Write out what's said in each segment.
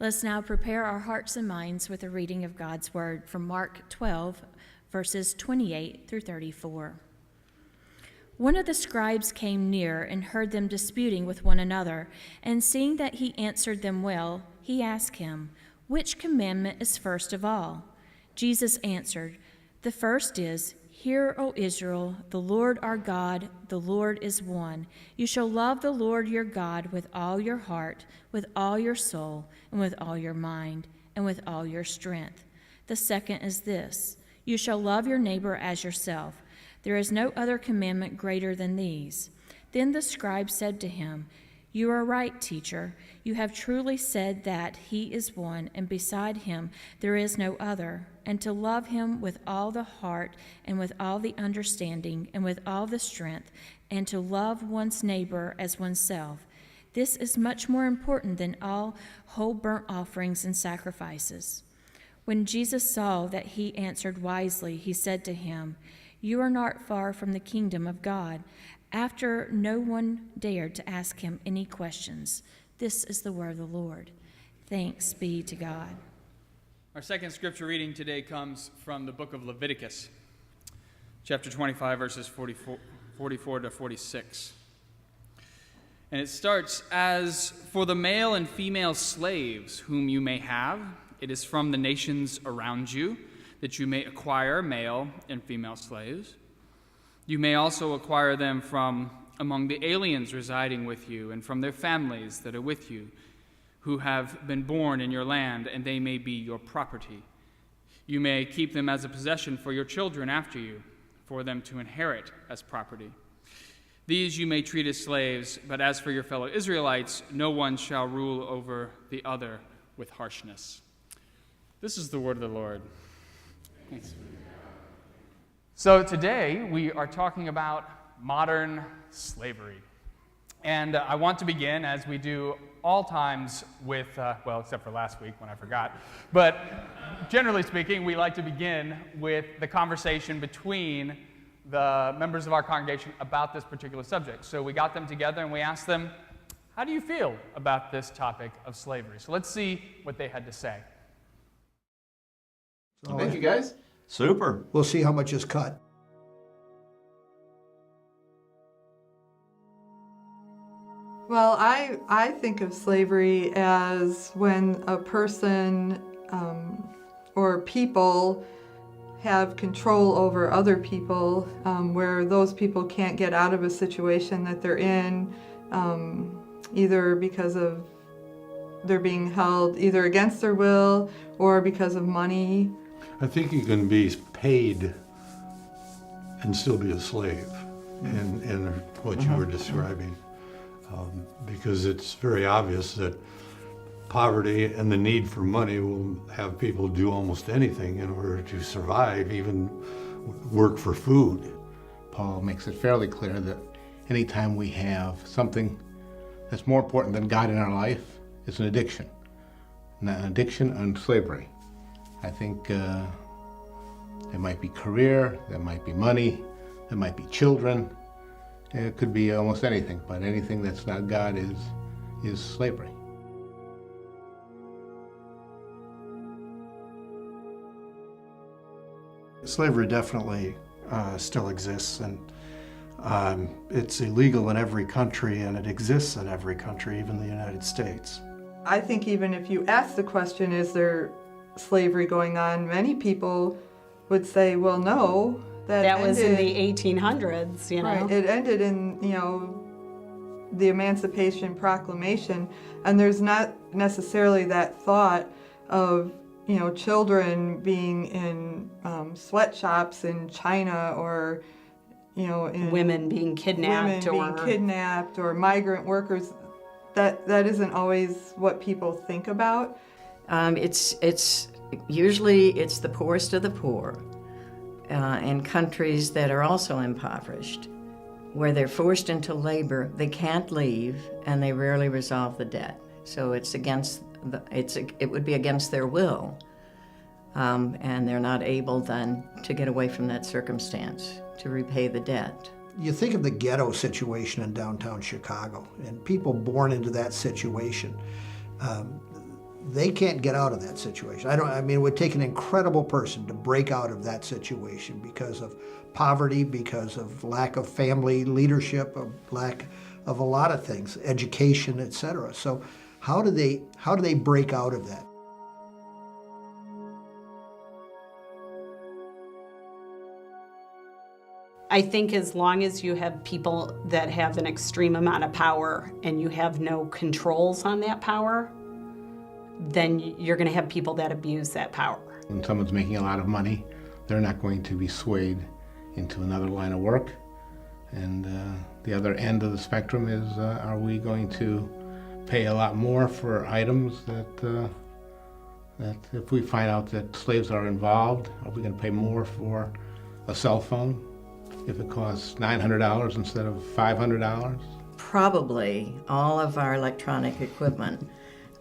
Let's now prepare our hearts and minds with a reading of God's Word from Mark 12, verses 28 through 34. One of the scribes came near and heard them disputing with one another, and seeing that he answered them well, he asked him, "Which commandment is first of all?" Jesus answered, "The first is, 'Hear, O Israel, the Lord our God, the Lord is one. You shall love the Lord your God with all your heart, with all your soul, and with all your mind, and with all your strength.' The second is this, 'You shall love your neighbor as yourself.' There is no other commandment greater than these." Then the scribe said to him, "You are right, teacher. You have truly said that he is one, and beside him there is no other, and to love him with all the heart and with all the understanding and with all the strength, and to love one's neighbor as oneself. This is much more important than all whole burnt offerings and sacrifices." When Jesus saw that he answered wisely, he said to him, "You are not far from the kingdom of God." After no one dared to ask him any questions. This is the word of the Lord. Thanks be to God. Our second scripture reading today comes from the book of Leviticus, chapter 25, verses 44 to 46. And it starts, "As for the male and female slaves whom you may have, it is from the nations around you that you may acquire male and female slaves. You may also acquire them from among the aliens residing with you and from their families that are with you, who have been born in your land, and they may be your property. You may keep them as a possession for your children after you, for them to inherit as property. These you may treat as slaves, but as for your fellow Israelites, no one shall rule over the other with harshness." This is the word of the Lord. Thanks. So today we are talking about modern slavery. And I want to begin, as we do all times, with, well, except for last week when I forgot, but generally speaking, we like to begin with the conversation between the members of our congregation about this particular subject. So we got them together and we asked them, how do you feel about this topic of slavery? So let's see what they had to say. Thank you, guys. Super. We'll see how much is cut. Well, I think of slavery as when a person or people have control over other people, where those people can't get out of a situation that they're in, either because of they're being held either against their will or because of money. I think you can be paid and still be a slave in what you were describing, because it's very obvious that poverty and the need for money will have people do almost anything in order to survive, even work for food. Paul makes it fairly clear that anytime we have something that's more important than God in our life, it's an addiction. An addiction and slavery. I think there might be career, there might be money, there might be children. It could be almost anything, but anything that's not God is slavery. Slavery definitely still exists, and it's illegal in every country, and it exists in every country, even the United States. I think even if you ask the question, is there slavery going on, many people would say, well, no. That was in the 1800s, you know. Right, it ended in, the Emancipation Proclamation, and there's not necessarily that thought of, children being in sweatshops in China, or, in women being kidnapped, or migrant workers. That isn't always what people think about. It's usually it's the poorest of the poor in countries that are also impoverished, where they're forced into labor, they can't leave, and they rarely resolve the debt. So it's it would be against their will, and they're not able then to get away from that circumstance to repay the debt. You think of the ghetto situation in downtown Chicago, and people born into that situation. they can't get out of that situation. I mean, it would take an incredible person to break out of that situation because of poverty, because of lack of family leadership, of lack of a lot of things, education, etc. So how do they break out of that? I think as long as you have people that have an extreme amount of power and you have no controls on that power, then you're going to have people that abuse that power. When someone's making a lot of money, they're not going to be swayed into another line of work. And the other end of the spectrum is, are we going to pay a lot more for items that if we find out that slaves are involved, are we going to pay more for a cell phone if it costs $900 instead of $500? Probably all of our electronic equipment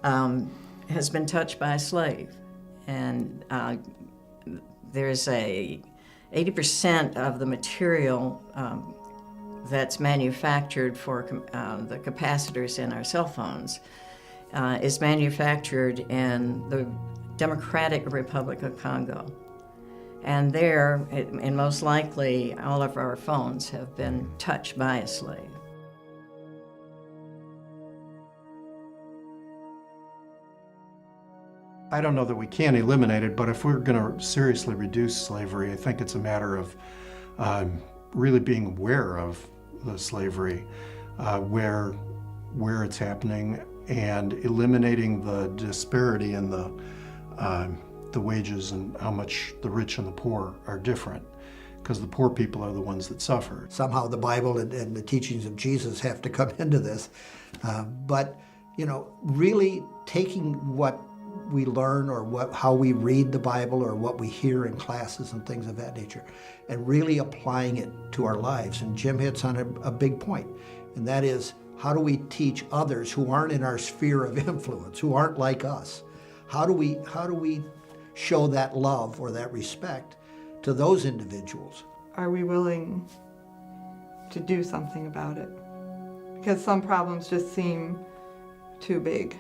has been touched by a slave. And there's 80% of the material that's manufactured for the capacitors in our cell phones is manufactured in the Democratic Republic of Congo. And there, and most likely, all of our phones have been touched by a slave. I don't know that we can eliminate it, but if we're going to seriously reduce slavery, I think it's a matter of really being aware of the slavery, where it's happening, and eliminating the disparity in the wages and how much the rich and the poor are different, because the poor people are the ones that suffer. Somehow the Bible and the teachings of Jesus have to come into this. But, really taking what we learn or how we read the Bible or what we hear in classes and things of that nature, and really applying it to our lives. And Jim hits on a big point, and that is, how do we teach others who aren't in our sphere of influence, who aren't like us? How do we show that love or that respect to those individuals? Are we willing to do something about it? Because some problems just seem too big.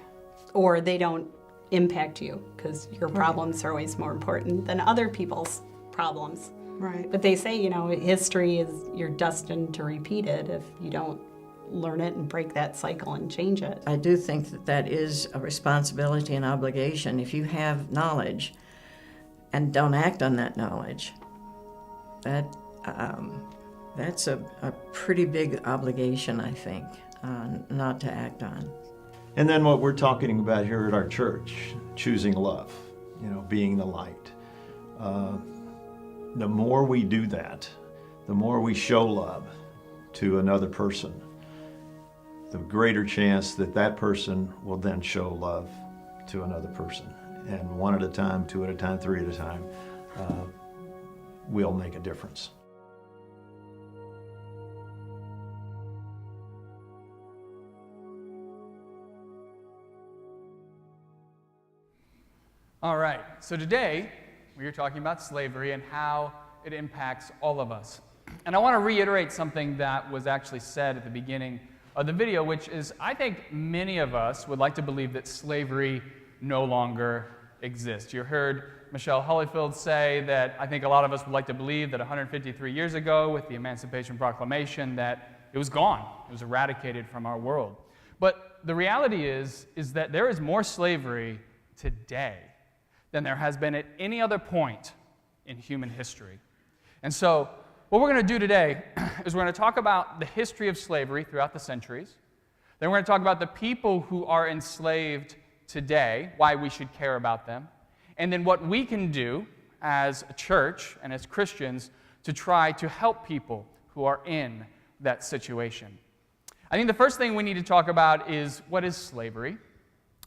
Or they don't impact you because your problems are always more important than other people's problems. Right. But they say, history is, you're destined to repeat it if you don't learn it and break that cycle and change it. I do think that is a responsibility and obligation. If you have knowledge and don't act on that knowledge, that's a pretty big obligation, I think, not to act on. And then what we're talking about here at our church, choosing love, being the light. The more we do that, the more we show love to another person, the greater chance that that person will then show love to another person. And one at a time, two at a time, three at a time, will make a difference. All right, so today we are talking about slavery and how it impacts all of us. And I want to reiterate something that was actually said at the beginning of the video, which is, I think many of us would like to believe that slavery no longer exists. You heard Michelle Holyfield say that I think a lot of us would like to believe that 153 years ago with the Emancipation Proclamation that it was gone, it was eradicated from our world. But the reality is that there is more slavery today than there has been at any other point in human history. And so what we're going to do today is we're going to talk about the history of slavery throughout the centuries. Then we're going to talk about the people who are enslaved today, why we should care about them, and then what we can do as a church and as Christians to try to help people who are in that situation. I think the first thing we need to talk about is, what is slavery?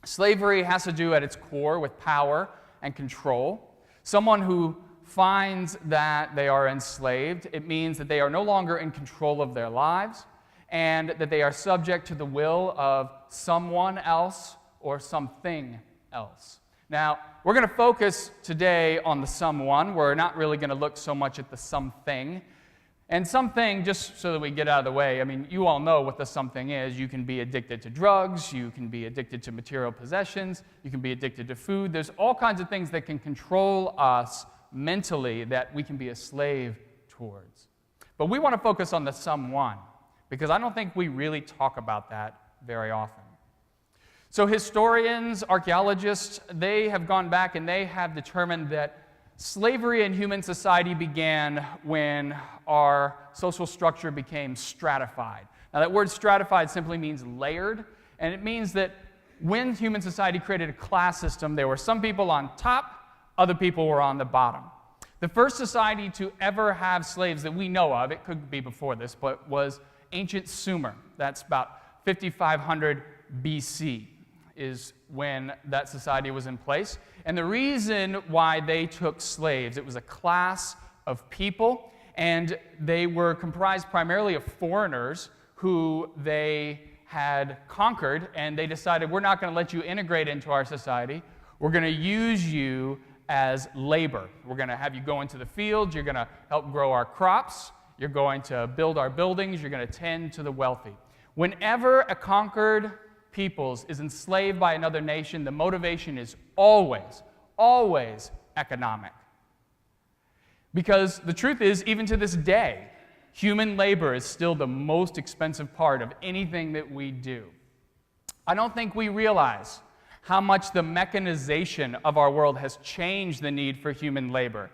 Slavery has to do at its core with power and control. Someone who finds that they are enslaved, it means that they are no longer in control of their lives and that they are subject to the will of someone else or something else. Now, we're going to focus today on the someone. We're not really going to look so much at the something. And something, just so that we get out of the way, I mean, you all know what the something is. You can be addicted to drugs, you can be addicted to material possessions, you can be addicted to food. There's all kinds of things that can control us mentally that we can be a slave towards. But we want to focus on the someone, because I don't think we really talk about that very often. So historians, archaeologists, they have gone back and they have determined that slavery in human society began when our social structure became stratified. Now, that word stratified simply means layered, and it means that when human society created a class system, there were some people on top, other people were on the bottom. The first society to ever have slaves that we know of, it could be before this, but was ancient Sumer. That's about 5500 BC is when that society was in place. And the reason why they took slaves, it was a class of people, and they were comprised primarily of foreigners who they had conquered, and they decided, we're not going to let you integrate into our society. We're going to use you as labor. We're going to have you go into the fields. You're going to help grow our crops. You're going to build our buildings. You're going to tend to the wealthy. Whenever a conquered peoples is enslaved by another nation, the motivation is always economic. Because the truth is, even to this day, human labor is still the most expensive part of anything that we do. I don't think we realize how much the mechanization of our world has changed the need for human labor.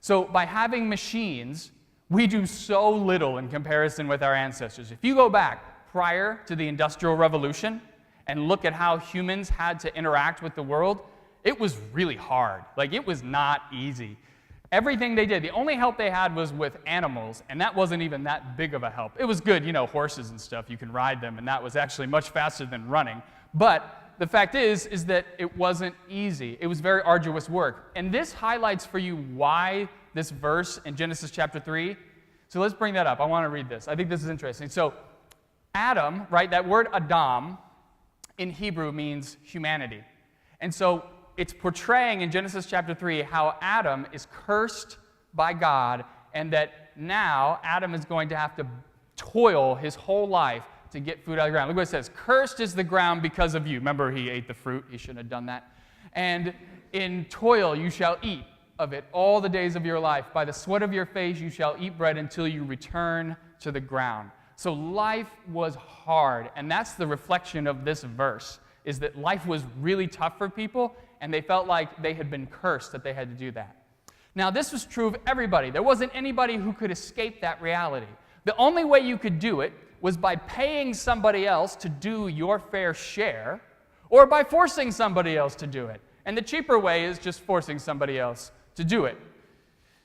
So by having machines, we do so little in comparison with our ancestors. If you go back prior to the Industrial Revolution and look at how humans had to interact with the world, it was really hard. Like, it was not easy. Everything they did, the only help they had was with animals, and that wasn't even that big of a help. It was good, horses and stuff, you can ride them, and that was actually much faster than running. But the fact is that it wasn't easy. It was very arduous work. And this highlights for you why this verse in Genesis chapter 3. So let's bring that up. I want to read this. I think this is interesting. So Adam, right, that word Adam in Hebrew means humanity. And so it's portraying in Genesis chapter 3 how Adam is cursed by God, and that now Adam is going to have to toil his whole life to get food out of the ground. Look what it says. Cursed is the ground because of you. Remember, he ate the fruit. He shouldn't have done that. And in toil you shall eat of it all the days of your life. By the sweat of your face you shall eat bread until you return to the ground. So life was hard, and that's the reflection of this verse, is that life was really tough for people, and they felt like they had been cursed that they had to do that. Now, this was true of everybody. There wasn't anybody who could escape that reality. The only way you could do it was by paying somebody else to do your fair share, or by forcing somebody else to do it. And the cheaper way is just forcing somebody else to do it.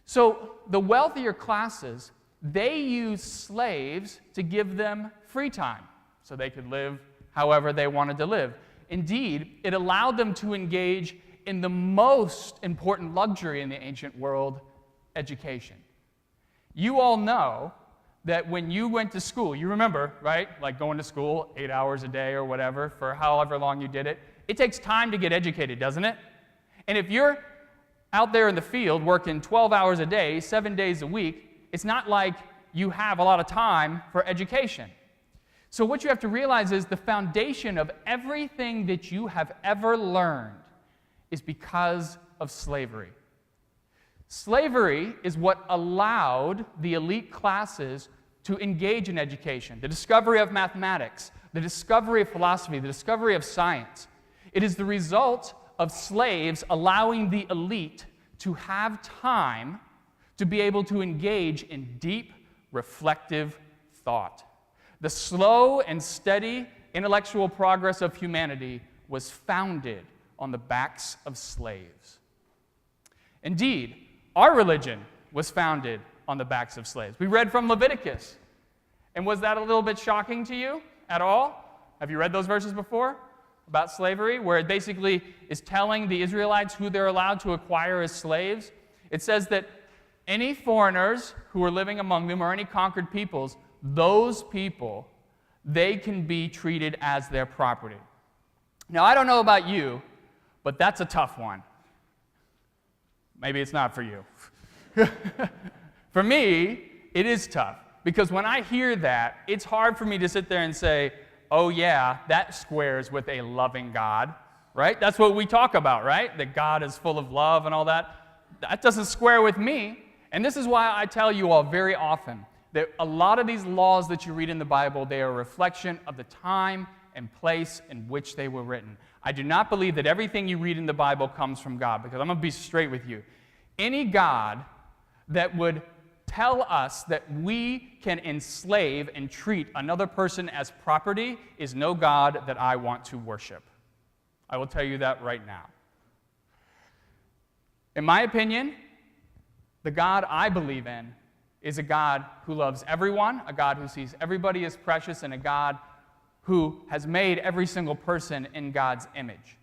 So the wealthier classes, they used slaves to give them free time so they could live however they wanted to live. Indeed, it allowed them to engage in the most important luxury in the ancient world, education. You all know that when you went to school, you remember, right? Like going to school 8 hours a day or whatever for however long you did it. It takes time to get educated, doesn't it? And if you're out there in the field working 12 hours a day, 7 days a week, it's not like you have a lot of time for education. So what you have to realize is the foundation of everything that you have ever learned is because of slavery. Slavery is what allowed the elite classes to engage in education, the discovery of mathematics, the discovery of philosophy, the discovery of science. It is the result of slaves allowing the elite to have time to be able to engage in deep, reflective thought. The slow and steady intellectual progress of humanity was founded on the backs of slaves. Indeed, our religion was founded on the backs of slaves. We read from Leviticus. And was that a little bit shocking to you at all? Have you read those verses before about slavery, where it basically is telling the Israelites who they're allowed to acquire as slaves? It says that any foreigners who are living among them or any conquered peoples, those people, they can be treated as their property. Now, I don't know about you, but that's a tough one. Maybe it's not for you. For me, It is tough, because when I hear that, it's hard for me to sit there and say, oh yeah, that squares with a loving God, right? That's what we talk about, right? That God is full of love and all that. That doesn't square with me. And this is why I tell you all very often that a lot of these laws that you read in the Bible, they are a reflection of the time and place in which they were written. I do not believe that everything you read in the Bible comes from God, because I'm going to be straight with you. Any God that would tell us that we can enslave and treat another person as property is no God that I want to worship. I will tell you that right now. In my opinion, the God I believe in is a God who loves everyone, a God who sees everybody as precious, and a God who has made every single person in God's image.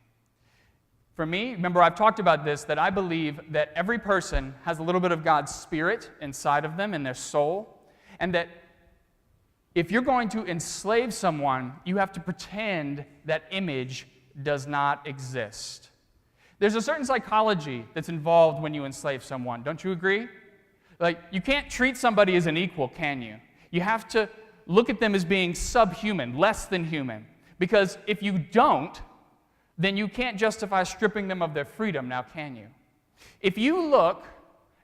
For me, remember I've talked about this, that I believe that every person has a little bit of God's Spirit inside of them, in their soul, and that if you're going to enslave someone, you have to pretend that image does not exist. There's a certain psychology that's involved when you enslave someone, don't you agree? Like, you can't treat somebody as an equal, can you? You have to look at them as being subhuman, less than human, because if you don't, then you can't justify stripping them of their freedom, now can you? If you look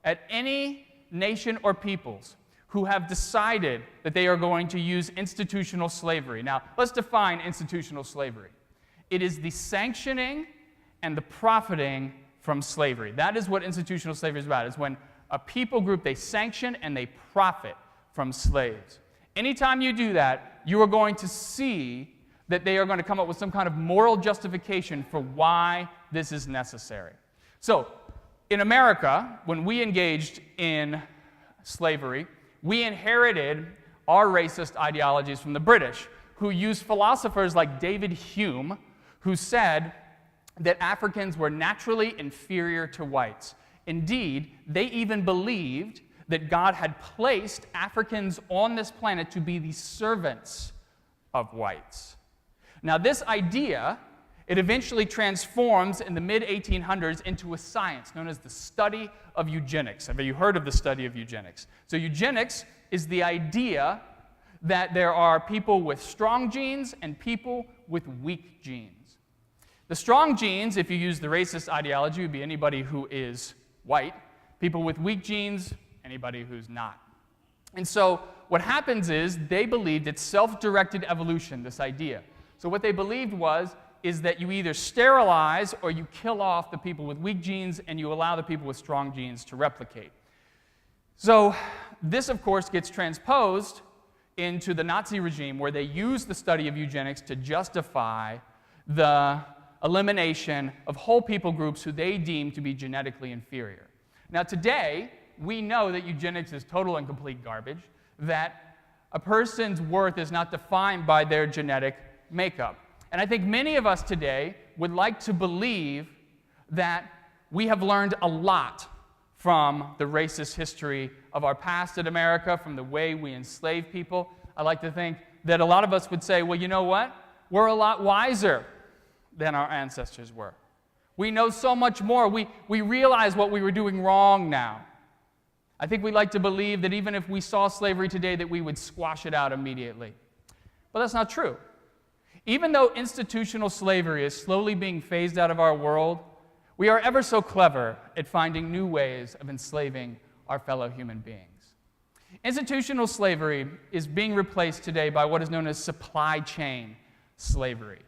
at any nation or peoples who have decided that they are going to use institutional slavery, now let's define institutional slavery. It is the sanctioning and the profiting from slavery. That is what institutional slavery is about. It's when a people group, they sanction and they profit from slaves. Anytime you do that, you are going to see that they are going to come up with some kind of moral justification for why this is necessary. So, in America, when we engaged in slavery, we inherited our racist ideologies from the British, who used philosophers like David Hume, who said that Africans were naturally inferior to whites. Indeed, they even believed that God had placed Africans on this planet to be the servants of whites. Now, this idea, it eventually transforms in the mid-1800s into a science known as the study of eugenics. Have you heard of the study of eugenics? So eugenics is the idea that there are people with strong genes and people with weak genes. The strong genes, if you use the racist ideology, would be anybody who is white. People with weak genes, anybody who's not. And so what happens is they believed it's self-directed evolution, this idea. So what they believed is that you either sterilize or you kill off the people with weak genes and you allow the people with strong genes to replicate. So this, of course, gets transposed into the Nazi regime, where they use the study of eugenics to justify the elimination of whole people groups who they deem to be genetically inferior. Now today, we know that eugenics is total and complete garbage, that a person's worth is not defined by their genetic makeup. And I think many of us today would like to believe that we have learned a lot from the racist history of our past in America, from the way we enslave people. I like to think that a lot of us would say, well, you know what? We're a lot wiser than our ancestors were. We know so much more. We realize what we were doing wrong now. I think we like to believe that even if we saw slavery today, that we would squash it out immediately. But that's not true. Even though institutional slavery is slowly being phased out of our world, we are ever so clever at finding new ways of enslaving our fellow human beings. Institutional slavery is being replaced today by what is known as supply chain slavery.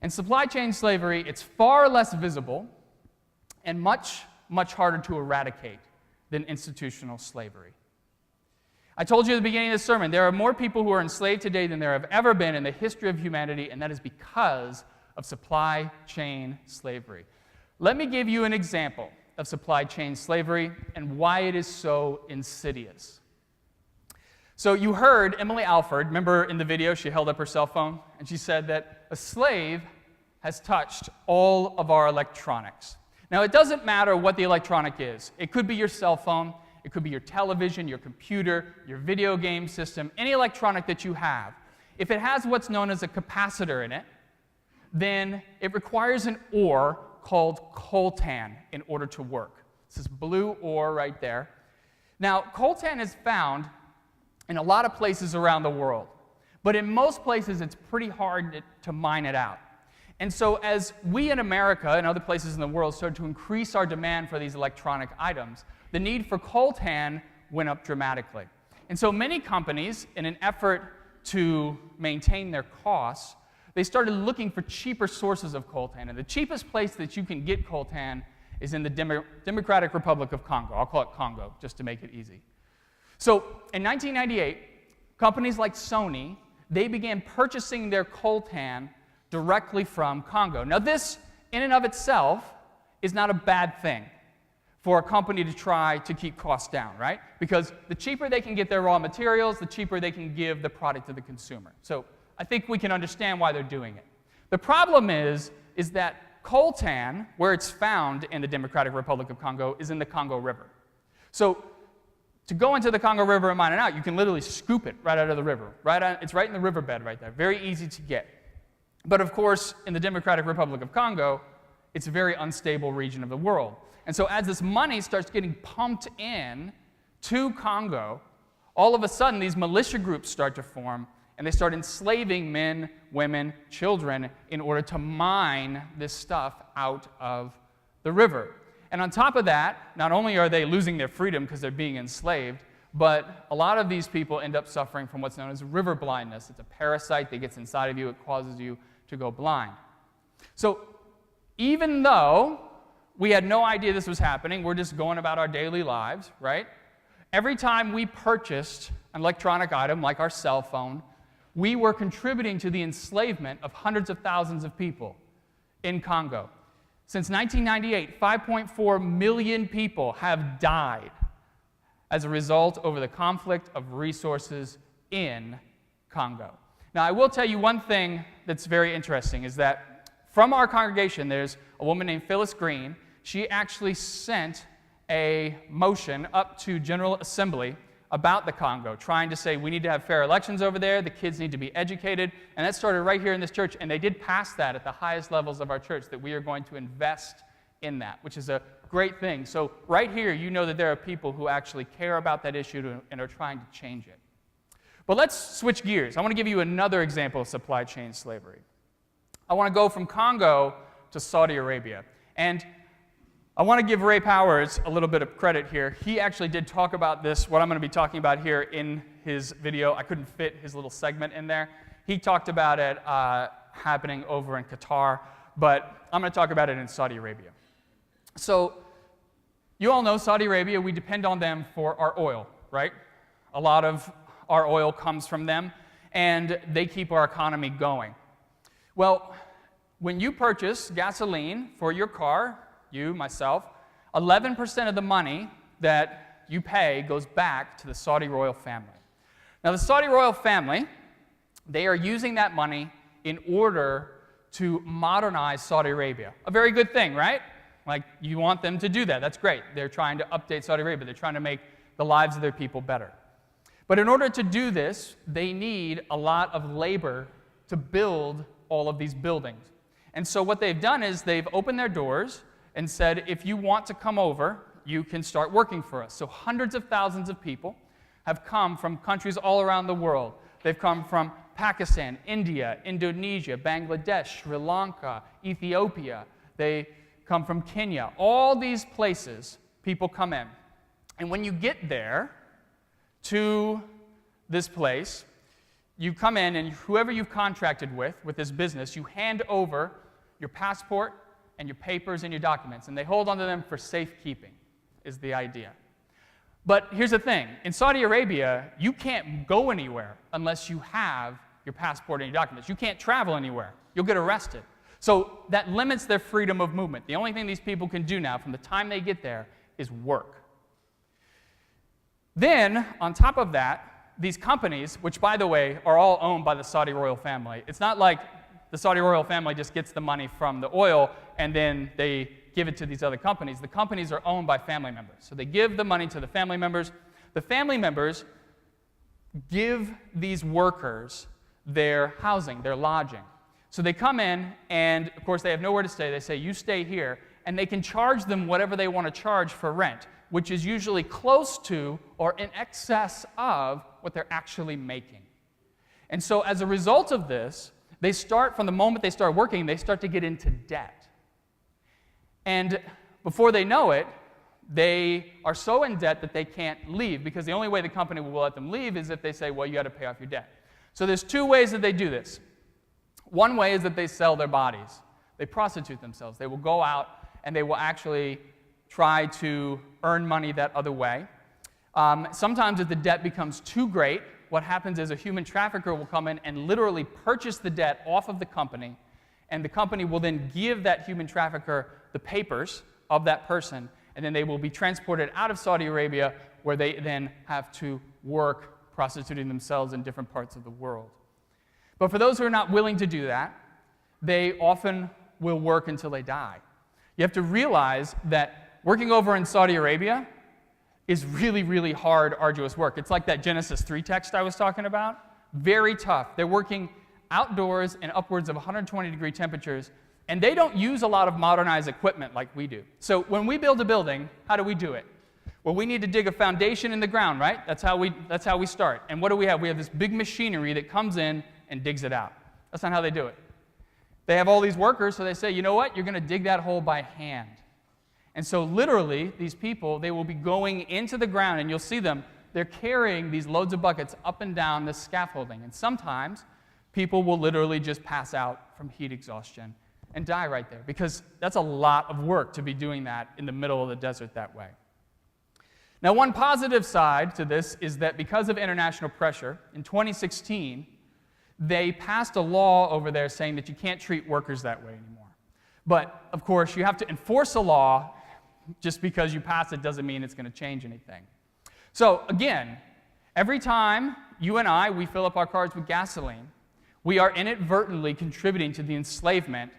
And supply chain slavery, it's far less visible and much, much harder to eradicate than institutional slavery. I told you at the beginning of the sermon, there are more people who are enslaved today than there have ever been in the history of humanity, and that is because of supply chain slavery. Let me give you an example of supply chain slavery and why it is so insidious. So you heard Emily Alford, remember in the video she held up her cell phone, and she said that a slave has touched all of our electronics. Now, it doesn't matter what the electronic is. It could be your cell phone, it could be your television, your computer, your video game system, any electronic that you have. If it has what's known as a capacitor in it, then it requires an ore called coltan in order to work. It's this blue ore right there. Now, coltan is found in a lot of places around the world, but in most places it's pretty hard to mine it out. And so as we in America and other places in the world started to increase our demand for these electronic items, the need for coltan went up dramatically. And so many companies, in an effort to maintain their costs, they started looking for cheaper sources of coltan. And the cheapest place that you can get coltan is in the Democratic Republic of Congo. I'll call it Congo, just to make it easy. So in 1998, companies like Sony, they began purchasing their coltan directly from Congo. Now this, in and of itself, is not a bad thing for a company to try to keep costs down, right? Because the cheaper they can get their raw materials, the cheaper they can give the product to the consumer. So I think we can understand why they're doing it. The problem is that coltan, where it's found in the Democratic Republic of Congo, is in the Congo River. So to go into the Congo River and mine it out, you can literally scoop it right out of the river. It's right in the riverbed right there. Very easy to get. But of course, in the Democratic Republic of Congo, it's a very unstable region of the world. And so as this money starts getting pumped in to Congo, all of a sudden these militia groups start to form, and they start enslaving men, women, children in order to mine this stuff out of the river. And on top of that, not only are they losing their freedom because they're being enslaved, but a lot of these people end up suffering from what's known as river blindness. It's a parasite that gets inside of you. It causes you to go blind. So even though we had no idea this was happening, we're just going about our daily lives, right? Every time we purchased an electronic item like our cell phone, we were contributing to the enslavement of hundreds of thousands of people in Congo. Since 1998, 5.4 million people have died as a result over the conflict of resources in Congo. Now, I will tell you one thing that's very interesting is that from our congregation, there's a woman named Phyllis Green. She actually sent a motion up to General Assembly about the Congo, trying to say we need to have fair elections over there, the kids need to be educated, and that started right here in this church, and they did pass that at the highest levels of our church, that we are going to invest in that, which is a great thing. So right here, you know that there are people who actually care about that issue and are trying to change it. But let's switch gears. I want to give you another example of supply chain slavery. I want to go from Congo to Saudi Arabia. And I want to give Ray Powers a little bit of credit here. He actually did talk about this, what I'm going to be talking about here in his video. I couldn't fit his little segment in there. He talked about it happening over in Qatar, but I'm going to talk about it in Saudi Arabia. So you all know Saudi Arabia, we depend on them for our oil, right? A lot of our oil comes from them, and they keep our economy going. Well, when you purchase gasoline for your car, you, myself, 11% of the money that you pay goes back to the Saudi royal family. Now, the Saudi royal family, they are using that money in order to modernize Saudi Arabia. A very good thing, right? Like, you want them to do that. That's great. They're trying to update Saudi Arabia. They're trying to make the lives of their people better. But in order to do this, they need a lot of labor to build all of these buildings. And so what they've done is they've opened their doors and said, if you want to come over, you can start working for us. So hundreds of thousands of people have come from countries all around the world. They've come from Pakistan, India, Indonesia, Bangladesh, Sri Lanka, Ethiopia. They come from Kenya. All these places, people come in. And when you get there to this place, you come in, and whoever you've contracted with this business, you hand over your passport and your papers and your documents, and they hold onto them for safekeeping, is the idea. But here's the thing. In Saudi Arabia, you can't go anywhere unless you have your passport and your documents. You can't travel anywhere. You'll get arrested. So that limits their freedom of movement. The only thing these people can do now from the time they get there is work. Then, on top of that, these companies, which, by the way, are all owned by the Saudi royal family. It's not like the Saudi royal family just gets the money from the oil and then they give it to these other companies. The companies are owned by family members. So they give the money to the family members. The family members give these workers their housing, their lodging. So they come in, and of course they have nowhere to stay. They say, you stay here, and they can charge them whatever they want to charge for rent. which is usually close to or in excess of what they're actually making. And so as a result of this, they start, from the moment they start working, they start to get into debt. And before they know it, they are so in debt that they can't leave, because the only way the company will let them leave is if they say, well, you got to pay off your debt. So there's two ways that they do this. One way is that they sell their bodies. They prostitute themselves. They will go out and they will actually try to earn money that other way. Sometimes if the debt becomes too great, what happens is a human trafficker will come in and literally purchase the debt off of the company, and the company will then give that human trafficker the papers of that person, and then they will be transported out of Saudi Arabia, where they then have to work prostituting themselves in different parts of the world. But for those who are not willing to do that, they often will work until they die. You have to realize that working over in Saudi Arabia is really, really hard, arduous work. It's like that Genesis 3 text I was talking about. Very tough. They're working outdoors in upwards of 120-degree temperatures, and they don't use a lot of modernized equipment like we do. So when we build a building, how do we do it? Well, we need to dig a foundation in the ground, right? That's how we start. And what do we have? We have this big machinery that comes in and digs it out. That's not how they do it. They have all these workers, so they say, you know what? You're going to dig that hole by hand. And so literally, these people, they will be going into the ground, and you'll see them, they're carrying these loads of buckets up and down this scaffolding. And sometimes people will literally just pass out from heat exhaustion and die right there, because that's a lot of work to be doing that in the middle of the desert that way. Now, one positive side to this is that because of international pressure, in 2016, they passed a law over there saying that you can't treat workers that way anymore. But, of course, you have to enforce a law. Just because you pass it doesn't mean it's going to change anything. So, again, every time you and I, we fill up our cars with gasoline, we are inadvertently contributing to the enslavement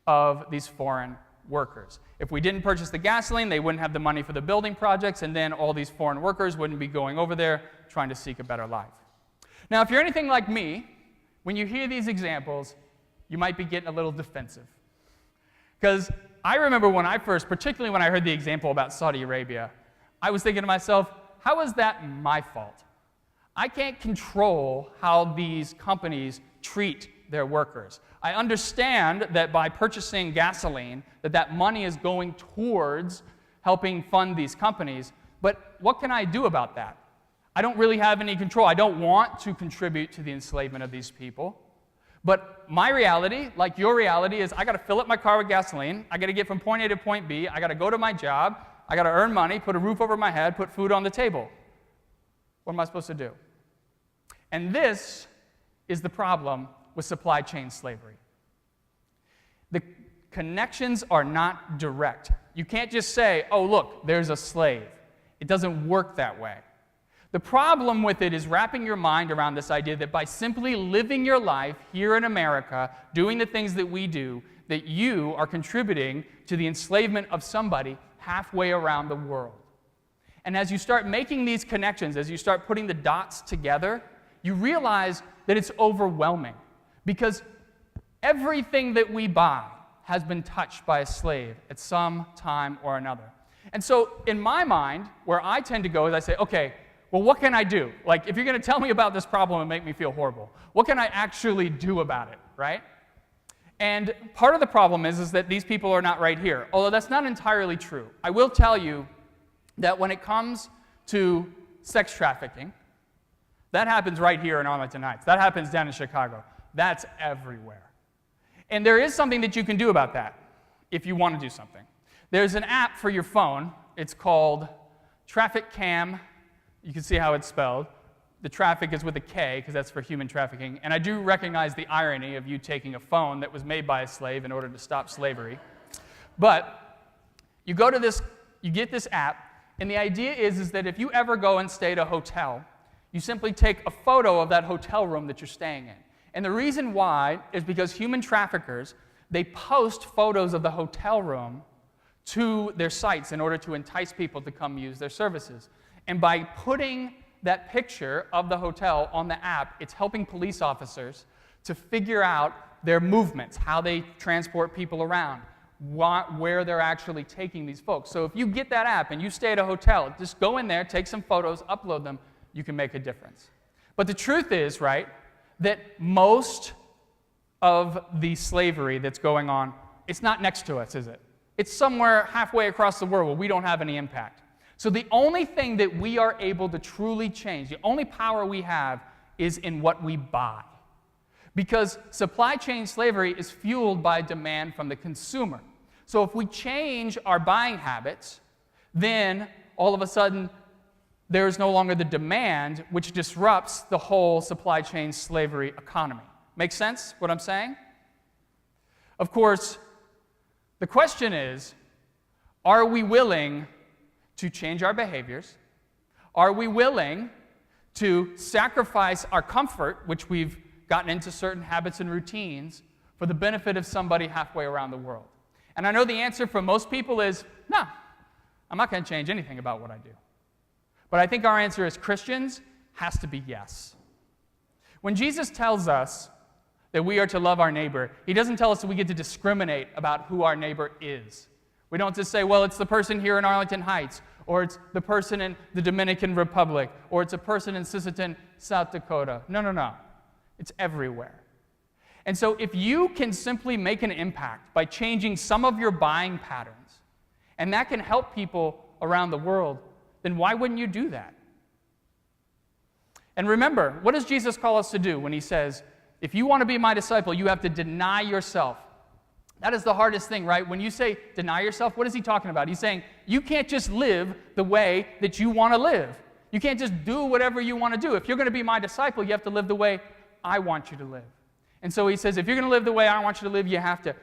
of these foreign workers. If we didn't purchase the gasoline, they wouldn't have the money for the building projects, and then all these foreign workers wouldn't be going over there trying to seek a better life. Now, if you're anything like me, when you hear these examples, you might be getting a little defensive. Because I remember when I first, particularly when I heard the example about Saudi Arabia, I was thinking to myself, how is that my fault? I can't control how these companies treat their workers. I understand that by purchasing gasoline, that money is going towards helping fund these companies, but what can I do about that? I don't really have any control. I don't want to contribute to the enslavement of these people. But my reality, like your reality, is I got to fill up my car with gasoline. I got to get from point A to point B. I got to go to my job. I got to earn money, put a roof over my head, put food on the table. What am I supposed to do? And this is the problem with supply chain slavery. The connections are not direct. You can't just say, oh, look, there's a slave. It doesn't work that way. The problem with it is wrapping your mind around this idea that by simply living your life here in America, doing the things that we do, that you are contributing to the enslavement of somebody halfway around the world. And as you start making these connections, as you start putting the dots together, you realize that it's overwhelming, because everything that we buy has been touched by a slave at some time or another. And so in my mind, where I tend to go is I say, okay, well, what can I do? Like, if you're going to tell me about this problem and make me feel horrible, what can I actually do about it, right? And part of the problem is that these people are not right here, although that's not entirely true. I will tell you that when it comes to sex trafficking, that happens right here in Arlington Heights. That happens down in Chicago. That's everywhere. And there is something that you can do about that if you want to do something. There's an app for your phone. It's called Traffic Cam. You can see how it's spelled. The traffic is with a K, because that's for human trafficking. And I do recognize the irony of you taking a phone that was made by a slave in order to stop slavery. But you go to this, you get this app, and the idea is that if you ever go and stay at a hotel, you simply take a photo of that hotel room that you're staying in. And the reason why is because human traffickers, they post photos of the hotel room to their sites in order to entice people to come use their services. And by putting that picture of the hotel on the app, it's helping police officers to figure out their movements, how they transport people around, where they're actually taking these folks. So if you get that app and you stay at a hotel, just go in there, take some photos, upload them, you can make a difference. But the truth is, right, that most of the slavery that's going on, it's not next to us, is it? It's somewhere halfway across the world where we don't have any impact. So the only thing that we are able to truly change, the only power we have, is in what we buy. Because supply chain slavery is fueled by demand from the consumer. So if we change our buying habits, then all of a sudden there is no longer the demand, which disrupts the whole supply chain slavery economy. Make sense what I'm saying? Of course, the question is, are we willing to change our behaviors? Are we willing to sacrifice our comfort, which we've gotten into certain habits and routines, for the benefit of somebody halfway around the world? And I know the answer for most people is, no, I'm not going to change anything about what I do. But I think our answer as Christians has to be yes. When Jesus tells us that we are to love our neighbor, he doesn't tell us that we get to discriminate about who our neighbor is. We don't just say, well, it's the person here in Arlington Heights, or it's the person in the Dominican Republic, or it's a person in Sisseton, South Dakota. No. It's everywhere. And so if you can simply make an impact by changing some of your buying patterns, and that can help people around the world, then why wouldn't you do that? And remember, what does Jesus call us to do when he says, if you want to be my disciple, you have to deny yourself? That is the hardest thing, right? When you say deny yourself, what is he talking about? He's saying you can't just live the way that you want to live. You can't just do whatever you want to do. If you're going to be my disciple, you have to live the way I want you to live. And so he says, if you're going to live the way I want you to live, you have to.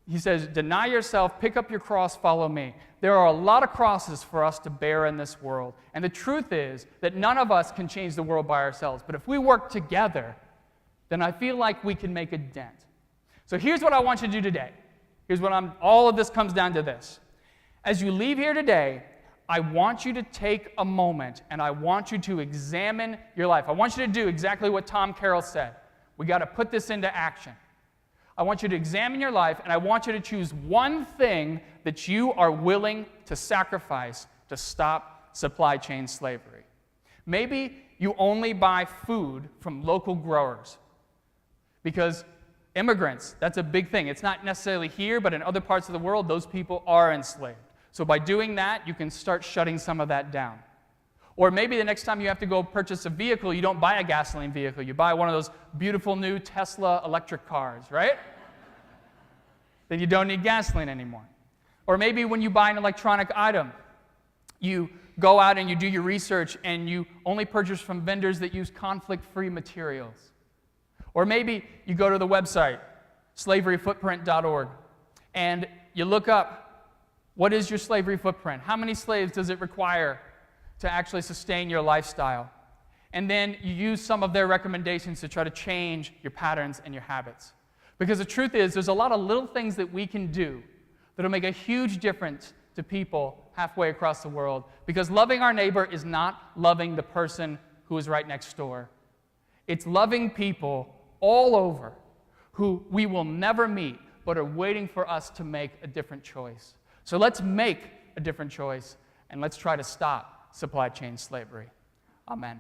He says, deny yourself, pick up your cross, follow me. There are a lot of crosses for us to bear in this world. And the truth is that none of us can change the world by ourselves. But if we work together, then I feel like we can make a dent. So here's what I want you to do today. All of this comes down to this. As you leave here today, I want you to take a moment and I want you to examine your life. I want you to do exactly what Tom Carroll said. We got to put this into action. I want you to examine your life, and I want you to choose one thing that you are willing to sacrifice to stop supply chain slavery. Maybe you only buy food from local growers because immigrants, that's a big thing. It's not necessarily here, but in other parts of the world, those people are enslaved. So by doing that, you can start shutting some of that down. Or maybe the next time you have to go purchase a vehicle, you don't buy a gasoline vehicle. You buy one of those beautiful new Tesla electric cars, right? Then you don't need gasoline anymore. Or maybe when you buy an electronic item, you go out and you do your research and you only purchase from vendors that use conflict-free materials. Or maybe you go to the website, slaveryfootprint.org, and you look up, what is your slavery footprint? How many slaves does it require to actually sustain your lifestyle? And then you use some of their recommendations to try to change your patterns and your habits. Because the truth is, there's a lot of little things that we can do that will make a huge difference to people halfway across the world. Because loving our neighbor is not loving the person who is right next door. It's loving people all over who we will never meet, but are waiting for us to make a different choice. So let's make a different choice, and let's try to stop supply chain slavery. Amen.